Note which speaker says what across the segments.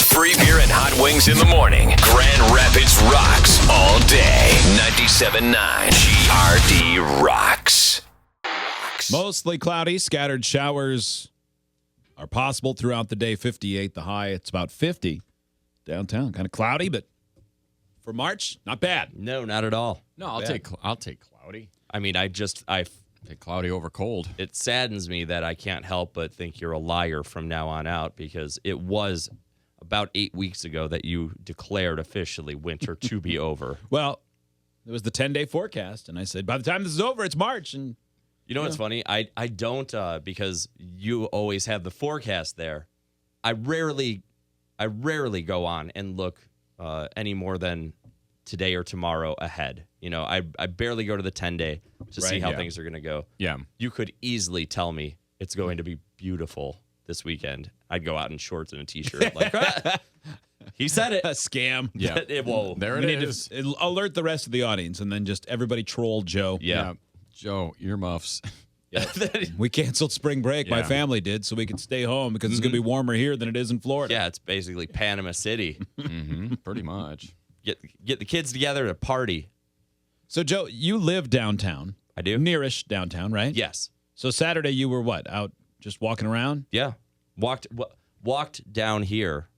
Speaker 1: Free beer and hot wings in the morning. Grand Rapids rocks all day. 97.9 GRD rocks.
Speaker 2: Mostly cloudy, scattered showers are possible throughout the day. 58 the high. It's about 50 downtown. Kind of cloudy, but for March, not bad.
Speaker 3: No, not at all.
Speaker 4: No, I'll take cloudy. I mean, I take cloudy over cold.
Speaker 3: It saddens me that I can't help but think you're a liar from now on out, because it was about 8 weeks ago that you declared officially winter to be over.
Speaker 2: Well, it was the 10-day forecast, and I said, by the time this is over, it's March. And
Speaker 3: you know what's funny? I don't, because you always have the forecast there. I rarely go on and look any more than today or tomorrow ahead. You know, I barely go to the 10-day to see how things are going to go.
Speaker 4: Yeah.
Speaker 3: You could easily tell me it's going to be beautiful this weekend. I'd go out in shorts and a T-shirt. Like, he said it.
Speaker 2: a scam.
Speaker 3: Yeah. Whoa.
Speaker 4: There
Speaker 2: We
Speaker 4: it
Speaker 2: need
Speaker 4: is.
Speaker 2: to alert the rest of the audience, and then just everybody troll Joe.
Speaker 3: Yeah.
Speaker 4: Joe, earmuffs.
Speaker 2: We canceled spring break. My
Speaker 4: Yeah.
Speaker 2: family did, so we could stay home because it's going to be warmer here than it is in Florida.
Speaker 3: Yeah, it's basically Panama City.
Speaker 4: Pretty much.
Speaker 3: Get the kids together to party.
Speaker 2: So, Joe, you live downtown.
Speaker 3: I do.
Speaker 2: Nearish downtown, right?
Speaker 3: Yes.
Speaker 2: So Saturday you were what? Out just walking around?
Speaker 3: Yeah. Walked down here,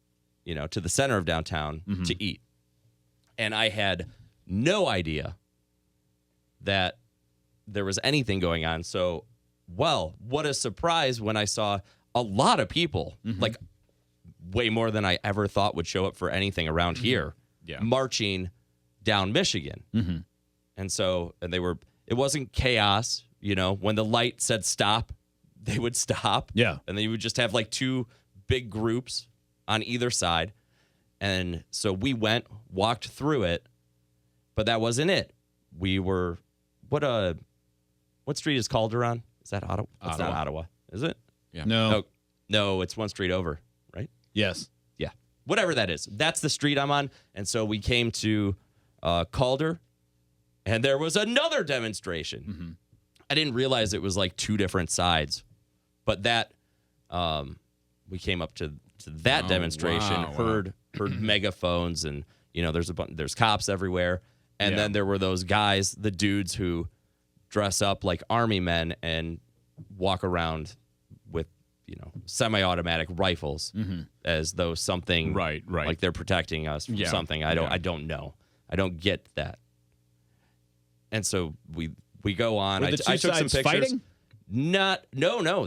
Speaker 3: to the center of downtown to eat. And I had no idea that there was anything going on. So, what a surprise when I saw a lot of people, like way more than I ever thought would show up for anything around here, marching down Michigan. And so, it wasn't chaos. When the light said stop, they would stop.
Speaker 2: Yeah.
Speaker 3: And then you would just have like two big groups on either side. And so we walked through it, but that wasn't it. We were, what street is Calder on? Is that Ottawa? It's not Ottawa, is it?
Speaker 4: Yeah.
Speaker 2: No.
Speaker 3: It's one street over, right?
Speaker 2: Yes.
Speaker 3: Yeah. Whatever that is. That's the street I'm on. And so we came to Calder, and there was another demonstration. I didn't realize it was like two different sides, but that we came up to that demonstration, heard megaphones, and there's cops everywhere, and then there were those guys, the dudes who dress up like army men and walk around with semi-automatic rifles as though something
Speaker 4: right
Speaker 3: like they're protecting us from something. I don't know. I don't get that. And so we go on.
Speaker 2: Were the two
Speaker 3: I took some
Speaker 2: sides
Speaker 3: pictures.
Speaker 2: fighting?
Speaker 3: No.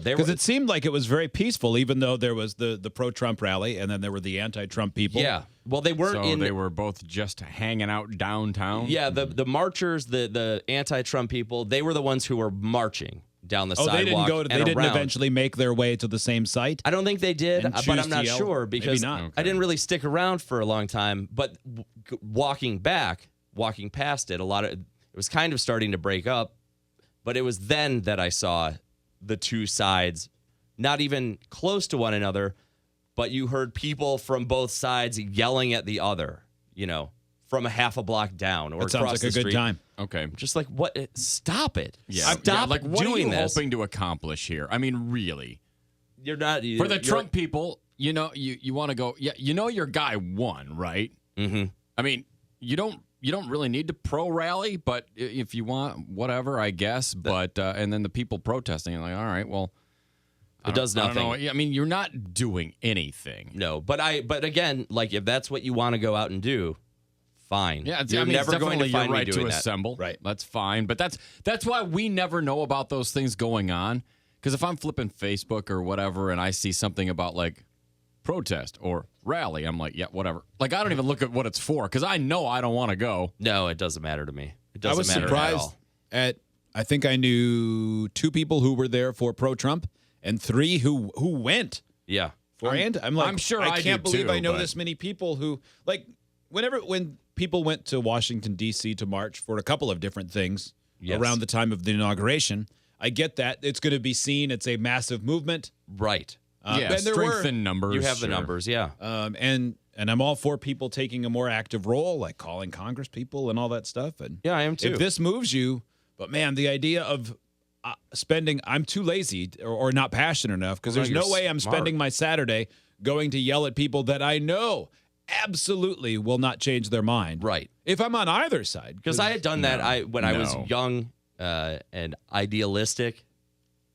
Speaker 2: Because it seemed like it was very peaceful, even though there was the pro-Trump rally, and then there were the anti-Trump people.
Speaker 3: Yeah. Well, they weren't
Speaker 4: So they were both just hanging out downtown?
Speaker 3: Yeah, the marchers, the anti-Trump people, they were the ones who were marching down the sidewalk.
Speaker 2: They didn't eventually make their way to the same site?
Speaker 3: I don't think they did,
Speaker 2: And
Speaker 3: but
Speaker 2: choose
Speaker 3: I'm not
Speaker 2: to yell?
Speaker 3: sure because
Speaker 2: Maybe not.
Speaker 3: I didn't really stick around for a long time. But walking past it, it was kind of starting to break up. But it was then that I saw the two sides, not even close to one another, but you heard people from both sides yelling at the other, from a half a block down or
Speaker 2: That sounds
Speaker 3: across
Speaker 2: like
Speaker 3: the
Speaker 2: a good
Speaker 3: street.
Speaker 2: time.
Speaker 4: Okay.
Speaker 3: Just like, what? Stop it.
Speaker 4: Yeah.
Speaker 3: Stop
Speaker 4: like, what
Speaker 3: doing
Speaker 4: are you
Speaker 3: this.
Speaker 4: hoping to accomplish here? I mean, really.
Speaker 3: You're not.
Speaker 4: For the Trump people, you want to go, your guy won, right?
Speaker 3: Mm-hmm.
Speaker 4: I mean, you don't really need to pro-rally, but if you want, whatever, I guess. But and then the people protesting, like, all right, well,
Speaker 3: It does nothing.
Speaker 4: I mean, you're not doing anything.
Speaker 3: No, but again, like if that's what you want to go out and do, fine.
Speaker 4: Yeah,
Speaker 3: you're never going to find
Speaker 4: your right
Speaker 3: me doing
Speaker 4: to
Speaker 3: that.
Speaker 4: assemble.
Speaker 2: Right.
Speaker 4: That's fine. But that's why we never know about those things going on. Because if I'm flipping Facebook or whatever and I see something about like protest or rally, I'm like, yeah, whatever. Like I don't even look at what it's for because I know I don't want to go.
Speaker 3: No, it doesn't matter to me. It doesn't
Speaker 2: I was
Speaker 3: matter
Speaker 2: surprised
Speaker 3: at all.
Speaker 2: I think I knew 2 people who were there for pro-Trump and 3 who went
Speaker 3: Yeah.
Speaker 2: for and. I'm like,
Speaker 4: I'm sure
Speaker 2: I
Speaker 4: I
Speaker 2: can't
Speaker 4: do
Speaker 2: believe
Speaker 4: too,
Speaker 2: I know
Speaker 4: but-
Speaker 2: this many people who like when people went to Washington D.C. to march for a couple of different things around the time of the inauguration. I get that it's going to be seen. It's a massive movement,
Speaker 3: Right.
Speaker 4: Yeah,
Speaker 2: and there
Speaker 4: strengthen numbers.
Speaker 3: You have the
Speaker 4: sure.
Speaker 3: numbers, yeah.
Speaker 2: and I'm all for people taking a more active role, like calling Congress people and all that stuff. And
Speaker 3: Yeah, I am too.
Speaker 2: if this moves you, but man, the idea of spending, I'm too lazy or not passionate enough because
Speaker 3: Well,
Speaker 2: there's
Speaker 3: no,
Speaker 2: no
Speaker 3: you're
Speaker 2: way I'm
Speaker 3: smart.
Speaker 2: spending my Saturday going to yell at people that I know absolutely will not change their mind.
Speaker 3: Right.
Speaker 2: If I'm on either side.
Speaker 3: Because I had done that when I was young and idealistic.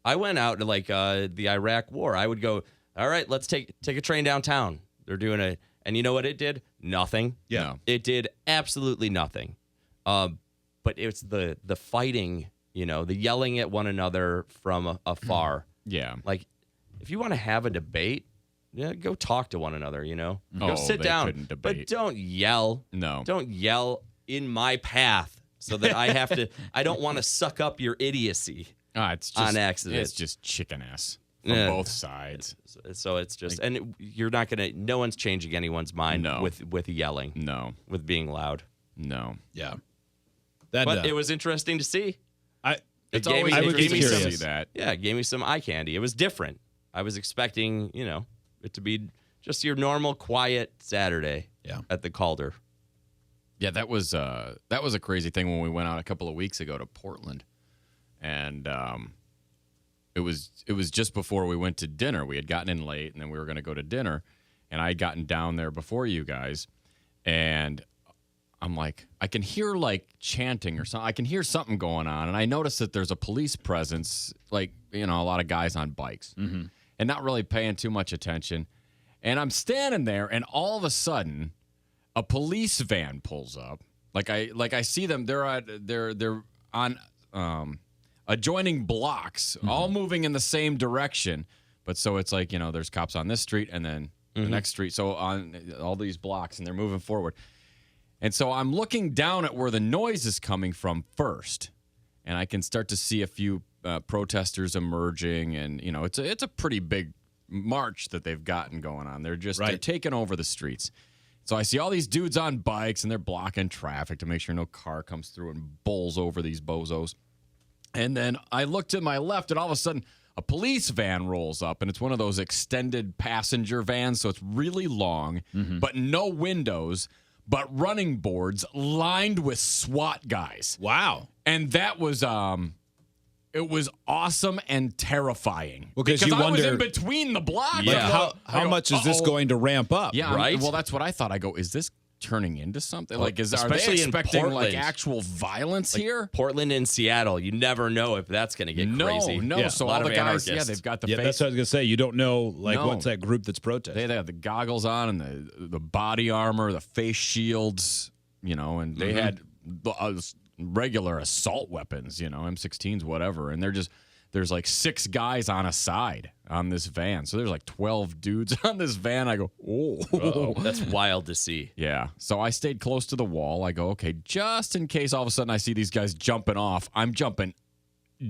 Speaker 3: I went out to like the Iraq War. I would go, all right, let's take a train downtown. They're doing and you know what it did? Nothing.
Speaker 2: Yeah.
Speaker 3: It did absolutely nothing. But it's the fighting, the yelling at one another from afar.
Speaker 4: Yeah.
Speaker 3: Like, if you want to have a debate, go talk to one another, Go sit
Speaker 4: they
Speaker 3: down.
Speaker 4: couldn't debate.
Speaker 3: But don't yell.
Speaker 4: No.
Speaker 3: Don't yell in my path so that I don't want to suck up your idiocy
Speaker 4: It's just,
Speaker 3: on accident.
Speaker 4: It's just chicken ass from both sides.
Speaker 3: So it's just, and you're not going to, no one's changing anyone's mind with yelling.
Speaker 4: No.
Speaker 3: With being loud.
Speaker 4: No.
Speaker 2: Yeah.
Speaker 3: But it was interesting to see.
Speaker 4: It's
Speaker 3: gave
Speaker 4: always
Speaker 3: me-
Speaker 4: interesting to
Speaker 2: curious.
Speaker 4: see that.
Speaker 3: Yeah, it gave me some eye candy. It was different. I was expecting, it to be just your normal, quiet Saturday at the Calder.
Speaker 4: Yeah, that was a crazy thing when we went out a couple of weeks ago to Portland, and it was just before we went to dinner. We had gotten in late, and then we were going to go to dinner, and I had gotten down there before you guys, and I'm like, I can hear like chanting or something. I can hear something going on, and I notice that there's a police presence, like a lot of guys on bikes, and not really paying too much attention. And I'm standing there, and all of a sudden, a police van pulls up. Like I see them. They're on adjoining blocks, all moving in the same direction. But so it's like there's cops on this street and then the next street. So on all these blocks, and they're moving forward. And so I'm looking down at where the noise is coming from first, and I can start to see a few protesters emerging, and it's a pretty big march that they've gotten going on. They're taking over the streets. So I see all these dudes on bikes, and they're blocking traffic to make sure no car comes through and bowls over these bozos. And then I look to my left, and all of a sudden a police van rolls up, and it's one of those extended passenger vans, so it's really long, but no windows, but running boards lined with SWAT guys.
Speaker 2: Wow.
Speaker 4: And that was it was awesome and terrifying.
Speaker 2: Well, because
Speaker 4: I
Speaker 2: you
Speaker 4: was
Speaker 2: wonder
Speaker 4: in between the blocks.
Speaker 2: like, how much is this going to ramp up?
Speaker 4: Yeah,
Speaker 3: right?
Speaker 4: Well, that's what I thought. I go, is this turning into something?
Speaker 3: Well,
Speaker 4: Are they
Speaker 3: especially in
Speaker 4: expecting like
Speaker 3: Portland.
Speaker 4: actual violence here?
Speaker 3: Portland and Seattle, you never know if that's going to get crazy.
Speaker 4: No.
Speaker 2: Yeah.
Speaker 4: So
Speaker 3: A lot
Speaker 4: all the
Speaker 3: of
Speaker 4: guys,
Speaker 3: anarchists.
Speaker 4: they've got the
Speaker 2: Yeah,
Speaker 4: face.
Speaker 2: that's what I was going to say. You don't know,
Speaker 4: No.
Speaker 2: what's that group that's protesting.
Speaker 4: They have the goggles on and the body armor, the face shields, and they had the regular assault weapons, M16s, whatever. And there's like 6 guys on a side on this van. So there's like 12 dudes on this van. I go, oh.
Speaker 3: That's wild to see.
Speaker 4: Yeah. So I stayed close to the wall. I go, okay, just in case all of a sudden I see these guys jumping off, I'm jumping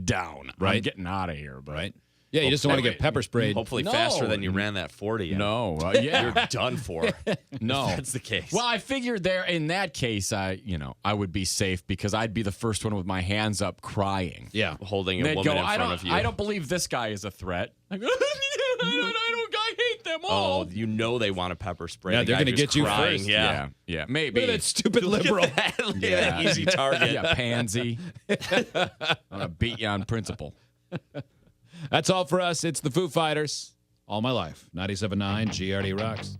Speaker 4: down.
Speaker 2: Right.
Speaker 4: I'm getting out of here. But
Speaker 2: Right? Yeah, you just don't want to get pepper sprayed.
Speaker 3: Hopefully
Speaker 4: No.
Speaker 3: faster than you ran that 40.
Speaker 4: No. Yeah.
Speaker 3: You're done for.
Speaker 4: No.
Speaker 3: That's the case.
Speaker 4: Well, I figured there in that case, I would be safe because I'd be the first one with my hands up crying.
Speaker 2: Yeah.
Speaker 3: Holding a
Speaker 4: They'd
Speaker 3: woman
Speaker 4: go,
Speaker 3: in front of you.
Speaker 4: I don't believe this guy is a threat. I go, I hate them all.
Speaker 3: Oh, they want a pepper spray.
Speaker 2: Yeah,
Speaker 3: The
Speaker 2: they're
Speaker 3: guy
Speaker 2: gonna
Speaker 3: who's
Speaker 2: get you
Speaker 3: crying.
Speaker 2: first.
Speaker 3: Yeah.
Speaker 4: Yeah, maybe.
Speaker 2: Look at that stupid liberal.
Speaker 3: Yeah, easy target.
Speaker 4: Yeah, pansy. I'm going to beat you on principle.
Speaker 2: That's all for us. It's the Foo Fighters. All my life. 97.9 GRD Rocks.